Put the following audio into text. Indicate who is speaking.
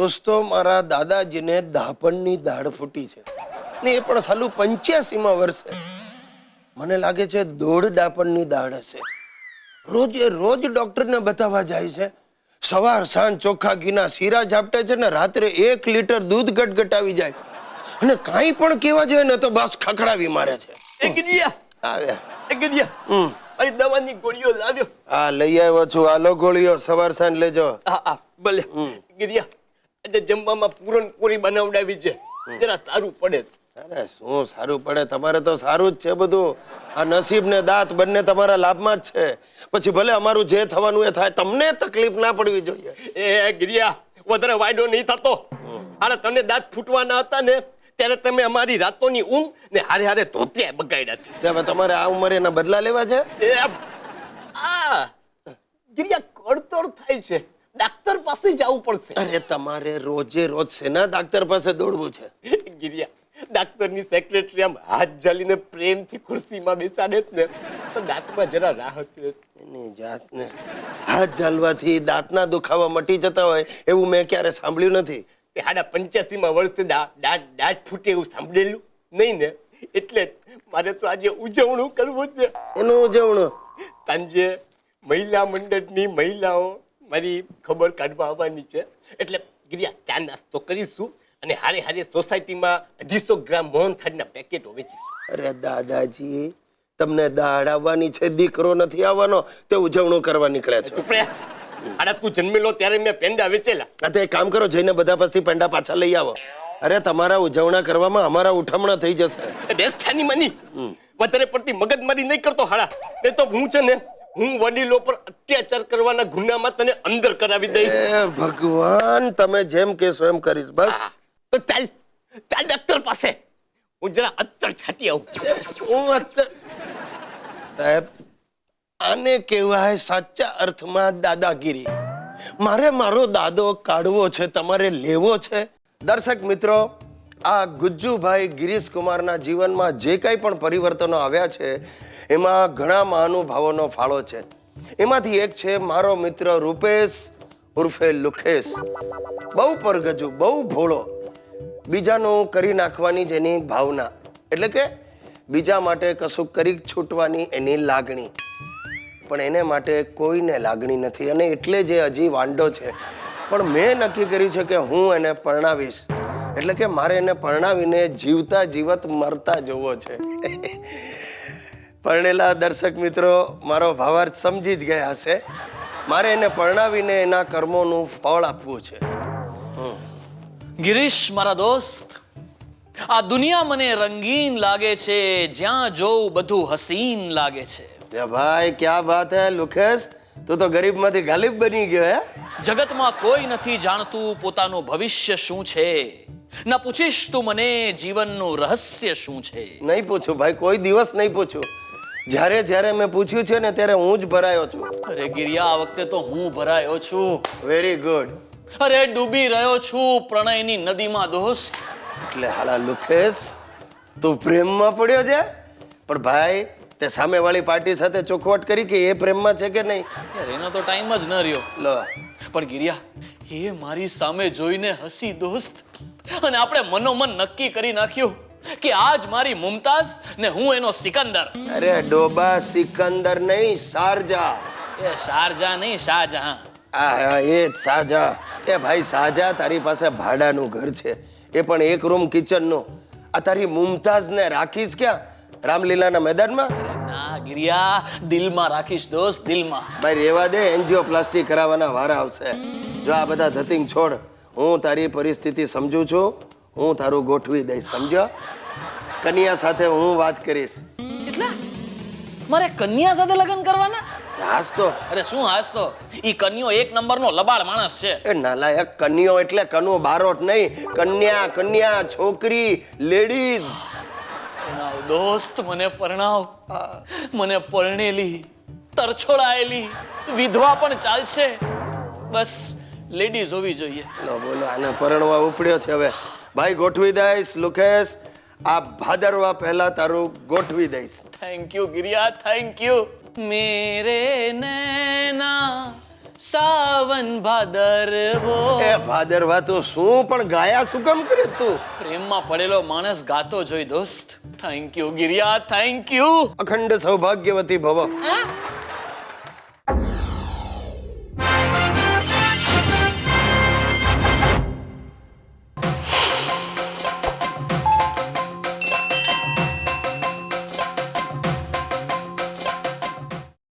Speaker 1: દોસ્તો, મારા દાદાજીને દાપણની દાઢ ફૂટી છે ને એ પણ સાલું 85માં વર્ષે. મને લાગે છે 1.5 દાપણની દાઢ હશે. રોજે રોજ ડોક્ટરને બતાવવા જાય છે. સવાર સાંજ ચોખ્ખા ઘીના શીરા ઝાપટે છે ને રાત્રે 1 લીટર દૂધ ગટગટાવી જાય અને કાંઈ પણ કહેવા જોઈએ ને તો બસ ખખડાવી મારે છે.
Speaker 2: અરે દવાની ગોળીઓ લાવ્યો.
Speaker 1: હા, લઈ આવ્યો છું. આલો ગોળીઓ સવાર સાંજ લેજો.
Speaker 2: હા ભલે. ગિરિયા, આજે જમવામાં પૂરણપૂરી બનાવડાવી છે, જરા સારું પડે.
Speaker 1: અરે શું સારું પડે, તમારે તો સારું જ છે બધું. આ નસીબ ને દાંત બંને તમારા લાભમાં જ છે. પછી ભલે અમારું જે થવાનું એ થાય, તમને તકલીફ ના પડવી જોઈએ.
Speaker 2: એ ગિરિયા, વધારે વાયડો નહીં થતો. હાલે તને દાંત ફૂટવાના હતા ને ત્યારે તમે અમારી રાતોની ઊંઘ ને હારે હારે ધોતિયા બગાડ્યા.
Speaker 1: હવે તમારે આ ઉંમરે એના બદલા લેવા છે?
Speaker 2: ગિરિયા, કળતર થાય છે, ડાક્ટર પાસે જવું પડશે.
Speaker 1: અરે તમારે રોજે રોજ શેના ડાક્ટર પાસે દોડવું છે?
Speaker 2: ગિરિયા, ડાક્ટરની સેક્રેટરી આમ હાથ ઝાલીને પ્રેમથી ખુરશીમાં બેસાડે ને તો દાંતમાં જરા રાહત રહે.
Speaker 1: એની જાતને હાથ ઝાલવાથી દાંતના દુખાવા મટી જતા હોય એવું મેં ક્યારે સાંભળ્યું નથી.
Speaker 2: તે 85માં વર્ષે દાંત ફૂટે એવું સાંભળેલું નહીં ને, એટલે મારે તો આજે ઉજવણું કરવું છે.
Speaker 1: એનું ઉજવણું?
Speaker 2: સાંજે મહિલા મંડળની મહિલાઓ મારી ખબર કાઢવા આવવાની છે, એટલે ગિરિયા ચા નાસ્તો કરીશું અને હારે હારે સોસાયટીમાં 250 ગ્રામ મોહનથાળના પેકેટો વેચીશું.
Speaker 1: અરે દાદાજી, તમને દાઢ આવવાની છે, દીકરો નથી આવવાનો, તે ઉજવણું કરવા નીકળ્યા છો.
Speaker 2: ચૂપ રે. આડા તું જન્મેલો ત્યારે મેં પેંડા વેચેલા.
Speaker 1: આ તો એક કામ કરો, જઈને બધા પાસેથી પેંડા પાછા લઈ આવો. અરે તમારા ઉજવણા કરવામાં અમારા ઉઠમણા થઈ જશે.
Speaker 2: બેસ છાની માની, વધારે પડતી મગજમારી નહીં કરતો હાડા, નહીં તો હું છે ને હું વડીલો પર અત્યાચાર કરવાના ગુનામાં તને અંદર કરાવી દઈશ.
Speaker 1: એ ભગવાન, તમે જેમ કહેશો એમ કરીશ. બસ
Speaker 2: તો ચાલ ચાલ ડોક્ટર પાસે, હું જરા અત્તર છાટી આવું.
Speaker 1: હું સાહેબ, આને કહેવાય સાચા અર્થમાં દાદાગીરી. મારે મારો દાદો કાઢવો છે, તમારે લેવો છે. દર્શક મિત્રો, આ ગુજ્જુભાઈ ગિરીશકુમારના જીવનમાં જે કંઈ પણ પરિવર્તનો આવ્યા છે એમાં ઘણા મહાનુભાવોનો ફાળો છે. એમાંથી એક છે મારો મિત્ર રૂપેશ ઉર્ફે લુખેશ. બહુ પરગજુ, બહુ ભોળો, બીજાનું કરી નાખવાની જ એની ભાવના, એટલે કે બીજા માટે કશું કરી છૂટવાની એની લાગણી. પણ એને માટે કોઈને લાગણી નથી અને એટલે જે હજી વાંઢો છે. પણ મેં નક્કી કર્યું છે કે હું એને પરણાવીશ, એટલે કે મારે એને પરણાવીને જીવતા જીવત મરતા જોવો છે. પરણેલા દર્શક મિત્રો મારો ભાવાર્થ સમજી જ ગયા હશે. મારે એને પરણાવીને એના કર્મોનું ફળ આપવું છે.
Speaker 3: ગિરીશ મારા દોસ્ત, આ દુનિયા મને રંગીન લાગે છે, જ્યાં જોઉં બધું હસીન લાગે છે.
Speaker 1: ભાઈ ક્યા બાત હે લુખેશ, તું તો ગરીબમાંથી ગાલિબ બની ગયો હે.
Speaker 3: જગતમાં કોઈ નથી જાણતું પોતાનું ભવિષ્ય શું છે. ના પૂછીશ તું મને જીવનનું રહસ્ય શું છે?
Speaker 1: નહીં પૂછું ભાઈ, કોઈ દિવસ નહીં પૂછું. જ્યારે જ્યારે મેં પૂછ્યું છે ને ત્યારે હું જ ભરાયો છું.
Speaker 3: અરે ગિરિયા, આ વખતે તો હું ભરાયો છું.
Speaker 1: Very good.
Speaker 3: અરે ડૂબી રહ્યો છું પ્રણયની નદીમાં દોસ્ત.
Speaker 1: એટલે હાલા લુખેશ, તું પ્રેમમાં પડ્યો છે? પણ ભાઈ, તે સામેવાળી પાર્ટી સાથે ચોખવટ કરી કે એ પ્રેમમાં છે કે નહીં?
Speaker 3: યાર, એનો તો ટાઈમ જ ન રહ્યો.
Speaker 1: લો,
Speaker 3: પણ ગિરિયા, એ મારી સામે જોઈને હસી દોસ્ત, અને આપણે મનોમન નક્કી કરી નાખ્યું કે આજ મારી મુમતાઝ ને હું એનો સિકંદર.
Speaker 1: અરે ડોબા, સિકંદર નહીં, શારજા.
Speaker 3: એ શારજા નહીં, શાહજહાં.
Speaker 1: હા, એ જ શાહજહાં. એ ભાઈ શાહજહાં, તારી પાસે ભાડાનું ઘર છે, એ પણ 1 રૂમ કિચનનું. આ તારી મુમતાઝને રાખીશ ક્યાં? રામલીલાના મેદાનમાં?
Speaker 3: ના ગિરિયા, દિલમાં રાખીશ દોસ્ત, દિલમાં.
Speaker 1: ભાઈ રેવા દે, એન્જિયોપ્લાસ્ટી કરાવવાના વારા આવશે. જો આ બધા ધતિંગ છોડ, હું તારી પરિસ્થિતિ સમજુ છું, હું તારું ગોઠવી દઈશ, સમજો? કન્યા સાથે હું વાત કરીશ.
Speaker 3: એટલે મારે કન્યા સાથે લગ્ન કરવાના?
Speaker 1: હાસ તો.
Speaker 3: અરે શું હાસ તો, ઈ કન્યો 1 નંબરનો લબાડ માણસ છે.
Speaker 1: એ નાલાયક, કન્યો એટલે કનુ બારોટ નહીં, કન્યા, કન્યા, છોકરી, લેડીઝ.
Speaker 3: પરણાવ દોસ્ત, મને પરણાવ. મને પરણેલી, તરછોડાયેલી, વિધવા પણ ચાલશે, બસ લેડીઝ હોવી જોઈએ.
Speaker 1: લો બોલો, આને પરણવા ઉપડ્યો છે હવે. ભાઈ ગોઠવી દઈશ લુખેશ, આ ભાદરવા પહેલા તારું ગોઠવી દઈશ.
Speaker 3: Thank you Giriya, thank you. મેરે નૈના સાવન ભાદરવો.
Speaker 1: એ ભાદરવા તો શું પણ ગાયા શું કામ કરે તું?
Speaker 3: પ્રેમમાં પડેલો માણસ ગાતો જોઈ દોસ્ત. Thank you Giriya, thank you.
Speaker 1: અખંડ સૌભાગ્યવતી ભવ.
Speaker 3: હા?